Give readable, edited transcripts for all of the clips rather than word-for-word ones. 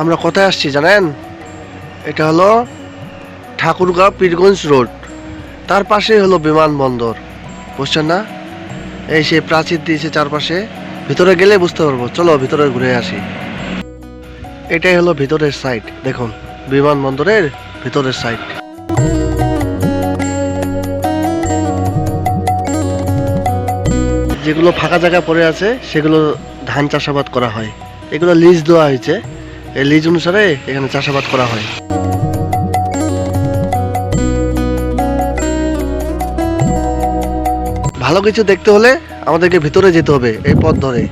আমরা কোথায় আসছি জানেন? এটা হলো ঠাকুরগাঁও পীরগঞ্জ রোড, তার পাশেই হলো বিমানবন্দর, বুঝছেন না? এই সে প্রাচীর দিয়েছে চারপাশে, ভিতরে গেলে বুঝতে পারবো। চলো ভিতরে ঘুরে আসি। এটাই হলো ভিতরের সাইড, দেখুন বিমানবন্দরের ভিতরের সাইড। যেগুলো ফাঁকা জায়গা পড়ে আছে সেগুলো ধান চাষাবাদ করা হয়। এগুলো লিজ দেওয়া হয়েছে, এই লিজ অনুসারে এখানে চাষাবাদ করা হয়। ভালো কিছু দেখতে হলে আমাদেরকে ভিতরে যেতে হবে, এই পথ ধরে।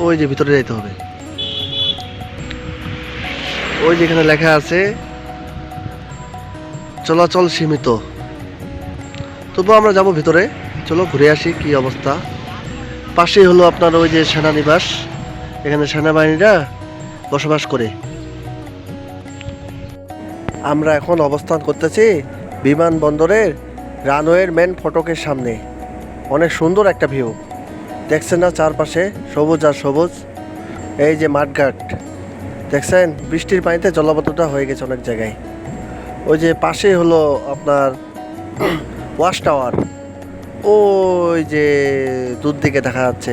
ওই যে ভিতরে যেতে হবে, ওই যেখানে লেখা আছে চলাচল সীমিত। তবু আমরা যাব ভিতরে, চলো ঘুরে আসি কি অবস্থা। পাশেই হলো আপনার ওই যে সেনানিবাস, এখানে সেনাবাহিনীরা বসবাস করে। আমরা এখন অবস্থান করতেছি বিমানবন্দরের রানওয়ের মেন ফটকের সামনে। অনেক সুন্দর একটা ভিউ, দেখছেন না? চারপাশে সবুজ আর সবুজ। এই যে মাঠঘাট দেখছেন, বৃষ্টির পানিতে জলাবদ্ধতা হয়ে গেছে অনেক জায়গায়। ওই যে পাশে হলো আপনার ওয়াচ টাওয়ার, ওই যে দূর দিকে দেখা যাচ্ছে।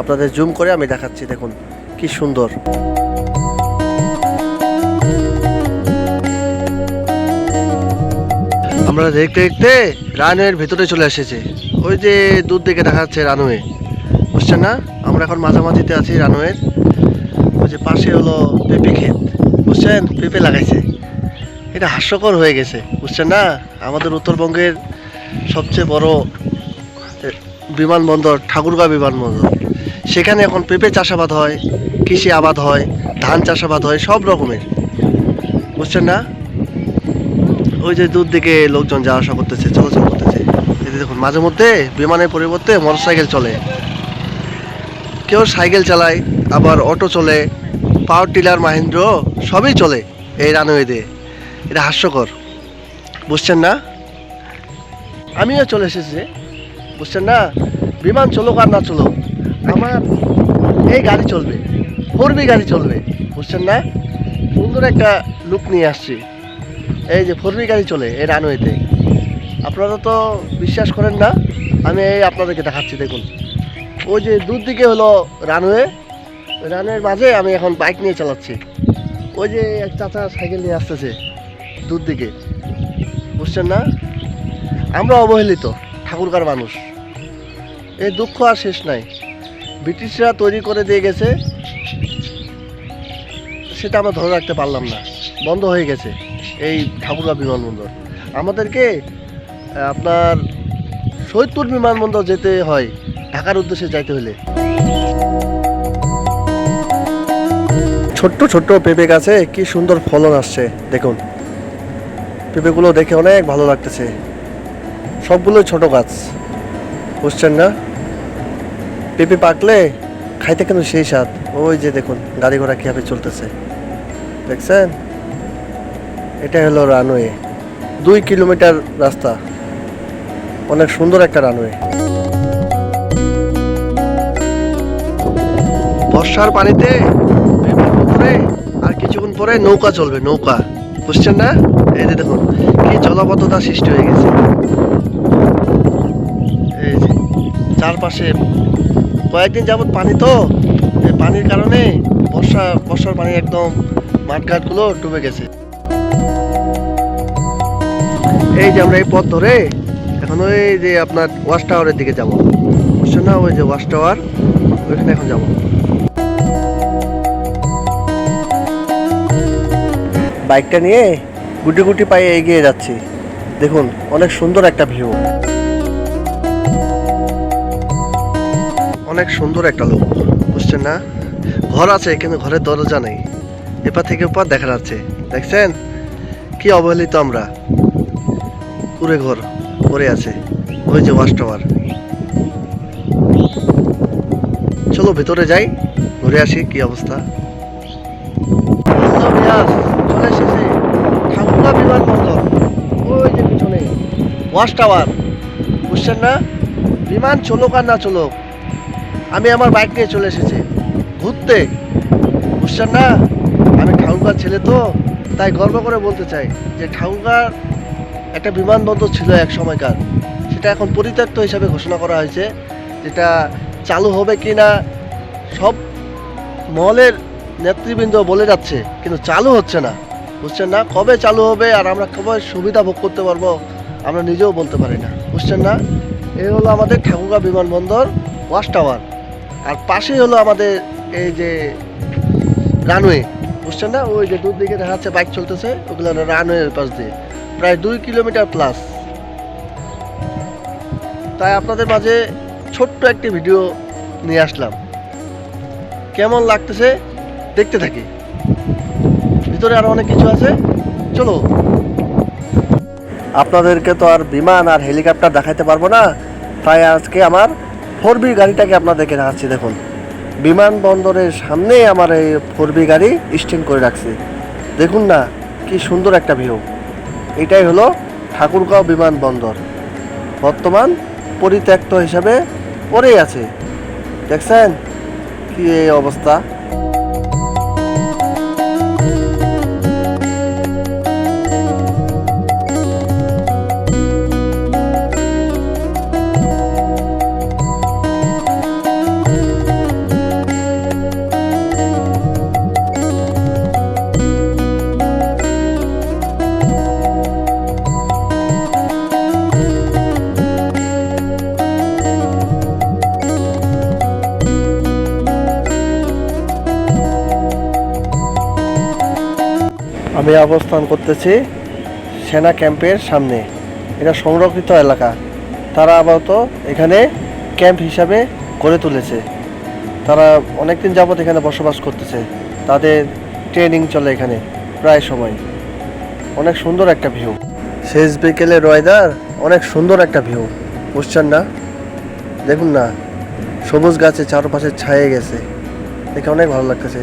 আপনাদের জুম করে আমি দেখাচ্ছি, দেখুন কি সুন্দর। আমরা দেখতে দেখতে রানওয়ের ভিতরে চলে এসেছে। ওই যে দূর দিকে দেখা যাচ্ছে রানওয়ে, বুঝছেন না? আমরা এখন মাঝামাঝিতে আছি রানওয়ের। ওই যে পাশে হলো পেঁপে ক্ষেত, বুঝছেন? পেঁপে লাগাইছে। এটা হাস্যকর হয়ে গেছে, বুঝছেন না? আমাদের উত্তরবঙ্গের সবচেয়ে বড় বিমানবন্দর ঠাকুরগাঁও বিমানবন্দর, সেখানে এখন পেঁপে চাষাবাদ হয়, কৃষি আবাদ হয়, ধান চাষাবাদ হয়, সব রকমের, বুঝছেন না? ওই যে দূর দিকে লোকজন যাওয়া আসা করতেছে, চলাচল করতেছে। এই দেখুন মাঝে মধ্যে বিমানের পরিবর্তে মোটরসাইকেল চলে, কেউ সাইকেল চালায়, আবার অটো চলে, পাওয়ার টিলার, মাহিন্দ্র সবই চলে এই রানওয়ে দিয়ে। এটা হাস্যকর, বুঝছেন না? আমিও চলে এসেছি, বুঝছেন না? বিমান চলুক আর না চলুক, আমার এই গাড়ি চলবে, 4B গাড়ি চলবে, বুঝছেন না? সুন্দর একটা লুক নিয়ে আসছি। এই যে 4B গাড়ি চলে এই রানওয়েতে। আপনারা তো বিশ্বাস করেন না, আমি এই আপনাদেরকে দেখাচ্ছি, দেখুন। ওই যে দূর দিকে হলো রানওয়ে, রানওয়ের মাঝে আমি এখন বাইক নিয়ে চালাচ্ছি। ওই যে এক চাচা সাইকেল নিয়ে আসতেছে দূর দিকে, বুঝছেন না? আমরা অবহেলিত ঠাকুরগাঁওর মানুষ, এই দুঃখ আর শেষ নাই। ব্রিটিশরা তৈরি করে দিয়ে গেছে, সেটা আমরা ধরে রাখতে পারলাম না, বন্ধ হয়ে গেছে এই ঠাকুরগাঁও বিমানবন্দর। আমাদেরকে আপনার সৈয়দপুর বিমানবন্দর যেতে হয় ঢাকার উদ্দেশ্যে যাইতে হলে। ছোট্ট ছোট্ট পেঁপে গাছে কি সুন্দর ফলন আসছে, দেখুন। পেঁপেগুলো দেখে অনেক ভালো লাগতেছে, সবগুলোই ছোট গাছ, বুঝছেন না? পেঁপে পাকলে খাইতে কিন্তু সেই স্বাদ। ওই যে দেখুন গাড়ি ঘোড়া কীভাবে চলতেছে, দেখছেন? এটা হলো রানওয়ে, 2 কিলোমিটার রাস্তা, অনেক সুন্দর একটা রানওয়ে। বর্ষার পানিতে বিমানবন্দরে আর কিছুক্ষণ পরে নৌকা চলবে, নৌকা, বুঝছেন না? এই যে দেখুন কি জলাবদ্ধতা সৃষ্টি হয়ে গেছে। এই যে চারপাশে কয়েকদিন যাবত পানি, তো এই পানির কারণে বর্ষার পানি একদম মাঠঘাটগুলো ডুবে গেছে। এই যে আমরা এই পথ ধরে এখন ওই যে আপনার ওয়াচ টাওয়ারের দিকে যাব, বুঝছেন না? ওই যে ওয়াচ টাওয়ার, ওইখানে এখন যাব। বাইকটা নিয়ে গুটি গুটি পায়ে এগিয়ে যাচ্ছি, দেখুন অনেক সুন্দর একটা ভিউ, অনেক সুন্দর একটা লোক, বুঝছেন না? ঘর আছে কিন্তু ঘরের দরজা নেই, এপার থেকে ওপার দেখা যাচ্ছে, দেখছেন? কি অবহেলিত আমরা, কুড়ে ঘর পড়ে আছে। ওই যে ওয়াচ টাওয়ার, চলো ভিতরে যাই, ঘুরে আসি কি অবস্থা। চলে এসেছি ঠাকুরগাঁও বিমানবন্দর, ওই যে পিছনে ওয়াচ টাওয়ার, বুঝছেন না? বিমান চলুক আর না চলুক, আমি আমার বাইক নিয়ে চলে এসেছি ঘুরতে, বুঝছেন না? আমি ঠাকুরগাঁর ছেলে তো, তাই গর্ব করে বলতে চাই যে ঠাকুরগাঁর একটা বিমানবন্দর ছিল এক সময়কার, সেটা এখন পরিত্যক্ত হিসাবে ঘোষণা করা হয়েছে। যেটা চালু হবে কি না সব মহলের নেতৃবৃন্দ বলে যাচ্ছে, কিন্তু চালু হচ্ছে না, বুঝছেন না? কবে চালু হবে আর আমরা কবে সুবিধা ভোগ করতে পারবো আমরা নিজেও বলতে পারি না, বুঝছেন না? এই হলো আমাদের ঠাকুরগাঁও বিমানবন্দর ওয়াচ টাওয়ার, আর পাশেই হলো আমাদের এই যে রানওয়ে, বুঝছেন না? ওই যে দূর দিকে দেখা যাচ্ছে বাইক চলতেছে, ওগুলো রানওয়ের পাশ দিয়ে প্রায় 2 কিলোমিটার প্লাস। তাই আপনাদের মাঝে ছোট্ট একটি ভিডিও নিয়ে আসলাম। কেমন লাগতেছে দেখতে থাকি, ভিতরে আরো অনেক কিছু আছে, চলো। আপনাদেরকে তো আর বিমান আর হেলিকপ্টার দেখাইতে পারবো না, তাই আজকে আমার 4B গাড়িটাকে আপনাদেরকে দেখাচ্ছি। দেখুন, বিমানবন্দরের সামনে আমার এই 4B গাড়ি স্ট্যান্ড করে রাখছি। দেখুন না কি সুন্দর একটা ভিউ। এটাই হলো ঠাকুরগাঁও বিমানবন্দর, বর্তমান পরিত্যক্ত হিসাবে পড়েই আছে। দেখছেন কি এই অবস্থা। আমি অবস্থান করতেছি সেনা ক্যাম্পের সামনে। এটা সংরক্ষিত এলাকা, তারা আপাতত এখানে ক্যাম্প হিসাবে গড়ে তুলেছে। তারা অনেকদিন যাবত এখানে বসবাস করতেছে, তাদের ট্রেনিং চলে এখানে প্রায় সময়। অনেক সুন্দর একটা ভিউ, শেষ বিকেলের ওয়েদার, অনেক সুন্দর একটা ভিউ, বুঝছেন না? দেখুন না, সবুজ গাছে চারপাশে ছায়ে গেছে, দেখে অনেক ভালো লাগতেছে।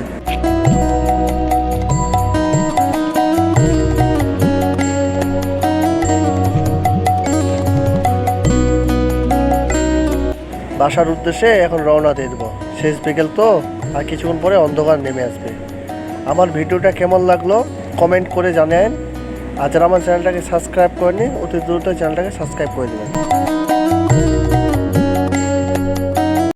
বাসার উদ্দেশ্যে এখন রওনা দিয়ে দেবো। শেষ বিকেল তো, আর কিছুক্ষণ পরে অন্ধকার নেমে আসবে। আমার ভিডিওটা কেমন লাগলো কমেন্ট করে জানান। আর যারা আমার চ্যানেলটাকে সাবস্ক্রাইব করেনি অতি দ্রুত চ্যানেলটাকে সাবস্ক্রাইব করে দেবেন।